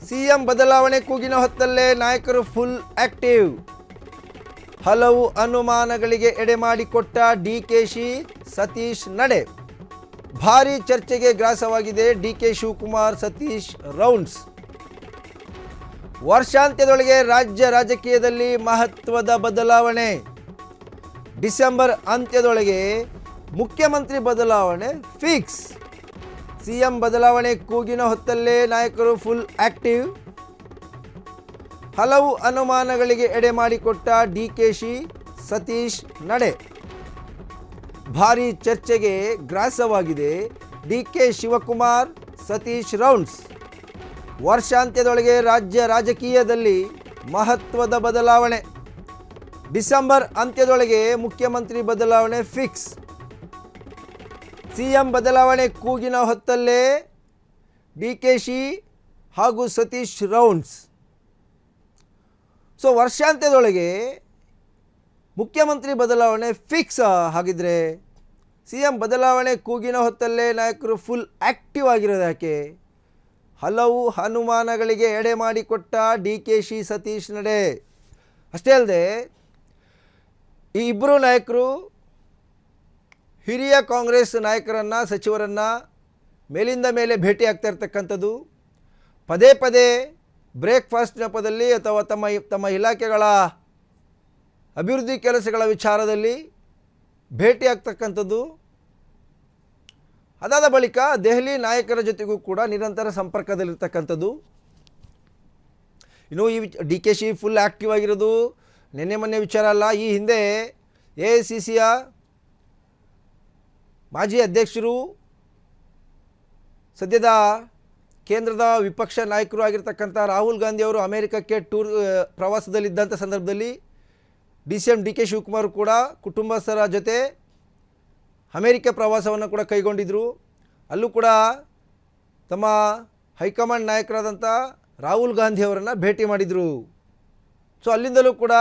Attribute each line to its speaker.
Speaker 1: CM ಬದಲಾವಣೆ ಕೂಗಿನ ಹೊತ್ತಲ್ಲೇ ನಾಯಕರು full active. ಹಲವು ಅನುಮಾನಗಳಿಗೆ ಎಡೆಮಾಡಿಕೊಟ್ಟ ಡಿಕೆಶಿ ಸತೀಶ್ ನಡೆ. ಭಾರೀ ಚರ್ಚೆಗೆ ಗ್ರಾಸವಾಗಿದೆ ಡಿಕೆ ಶಿವಕುಮಾರ್ ಸತೀಶ್ ರೌಂಡ್ಸ್. ವರ್ಷಾಂತ್ಯದೊಳಗೆ ರಾಜ್ಯ ರಾಜಕೀಯದಲ್ಲಿ ಮಹತ್ವದ ಬದಲಾವಣೆ. ಡಿಸೆಂಬರ್ ಅಂತ್ಯದೊಳಗೆ ಮುಖ್ಯಮಂತ್ರಿ ಬದಲಾವಣೆ ಫಿಕ್ಸ್. ಸಿಎಂ ಬದಲಾವಣೆ ಕೂಗಿನ ಹೊತ್ತಲ್ಲೇ ನಾಯಕರು ಫುಲ್ ಆಕ್ಟಿವ್. ಹಲವು ಅನುಮಾನಗಳಿಗೆ ಎಡೆಮಾಡಿಕೊಟ್ಟ ಡಿಕೆಶಿ ಸತೀಶ್ ನಡೆ. ಭಾರೀ ಚರ್ಚೆಗೆ ಗ್ರಾಸವಾಗಿದೆ ಡಿಕೆ ಶಿವಕುಮಾರ್ ಸತೀಶ್ ರೌಂಡ್ಸ್. ವರ್ಷಾಂತ್ಯದೊಳಗೆ ರಾಜ್ಯ ರಾಜಕೀಯದಲ್ಲಿ ಮಹತ್ವದ ಬದಲಾವಣೆ. ಡಿಸೆಂಬರ್ ಅಂತ್ಯದೊಳಗೆ ಮುಖ್ಯಮಂತ್ರಿ ಬದಲಾವಣೆ ಫಿಕ್ಸ್. ಸಿಎಂ ಬದಲಾವಣೆ ಕೂಗಿನ ಹೊತ್ತಲ್ಲೇ ಡಿಕೆಶಿ ಹಾಗೂ ಸತೀಶ್ ರೌಂಡ್ಸ್. ಸೊ ವರ್ಷಾಂತ್ಯದೊಳಗೆ ಮುಖ್ಯಮಂತ್ರಿ ಬದಲಾವಣೆ ಫಿಕ್ಸ್. ಹಾಗಿದ್ರೆ ಸಿಎಂ ಬದಲಾವಣೆ ಕೂಗಿನ ಹೊತ್ತಲ್ಲೇ ನಾಯಕರು ಫುಲ್ ಆ್ಯಕ್ಟಿವ್ ಆಗಿರೋದು ಯಾಕೆ? ಹಲವು ಅನುಮಾನಗಳಿಗೆ ಎಡೆ ಮಾಡಿಕೊಟ್ಟ ಡಿಕೆಶಿ ಸತೀಶ್ ನಡೆ. ಅಷ್ಟೇ ಅಲ್ಲದೆ ಈ ಇಬ್ಬರು ನಾಯಕರು ಹಿರಿಯ ಕಾಂಗ್ರೆಸ್ ನಾಯಕರನ್ನು ಸಚಿವರನ್ನು ಮೇಲಿಂದ ಮೇಲೆ ಭೇಟಿ ಆಗ್ತಾ ಇರ್ತಕ್ಕಂಥದ್ದು, ಪದೇ ಪದೇ ಬ್ರೇಕ್ಫಾಸ್ಟ್ ನೆಪದಲ್ಲಿ ಅಥವಾ ತಮ್ಮ ಇಲಾಖೆಗಳ ಅಭಿವೃದ್ಧಿ ಕೆಲಸಗಳ ವಿಚಾರದಲ್ಲಿ ಭೇಟಿ ಆಗ್ತಕ್ಕಂಥದ್ದು. ಅದಾದ ಬಳಿಕ ದೆಹಲಿ ನಾಯಕರ ಜೊತೆಗೂ ಕೂಡ ನಿರಂತರ ಸಂಪರ್ಕದಲ್ಲಿರ್ತಕ್ಕಂಥದ್ದು. ಇನ್ನು ಈ ಡಿಕೆಶಿ ಫುಲ್ ಆ್ಯಕ್ಟಿವ್ ಆಗಿರೋದು ನಿನ್ನೆ ಮೊನ್ನೆ ವಿಚಾರ ಅಲ್ಲ. ಈ ಹಿಂದೆ AICCಯ ಮಾಜಿ ಅಧ್ಯಕ್ಷರು, ಸದ್ಯದ ಕೇಂದ್ರದ ವಿಪಕ್ಷ ನಾಯಕರು ಆಗಿರ್ತಕ್ಕಂಥ ರಾಹುಲ್ ಗಾಂಧಿ ಅವರು ಅಮೇರಿಕಕ್ಕೆ ಪ್ರವಾಸದಲ್ಲಿದ್ದಂಥ ಸಂದರ್ಭದಲ್ಲಿ CM ಡಿಕೆ ಶಿವಕುಮಾರ್ ಕೂಡ ಕುಟುಂಬಸ್ಥರ ಜೊತೆ ಅಮೇರಿಕ ಪ್ರವಾಸವನ್ನು ಕೂಡ ಕೈಗೊಂಡಿದ್ದರು. ಅಲ್ಲೂ ಕೂಡ ತಮ್ಮ ಹೈಕಮಾಂಡ್ ನಾಯಕರಾದಂಥ ರಾಹುಲ್ ಗಾಂಧಿ ಅವರನ್ನು ಭೇಟಿ ಮಾಡಿದರು. ಸೊ ಅಲ್ಲಿಂದಲೂ ಕೂಡ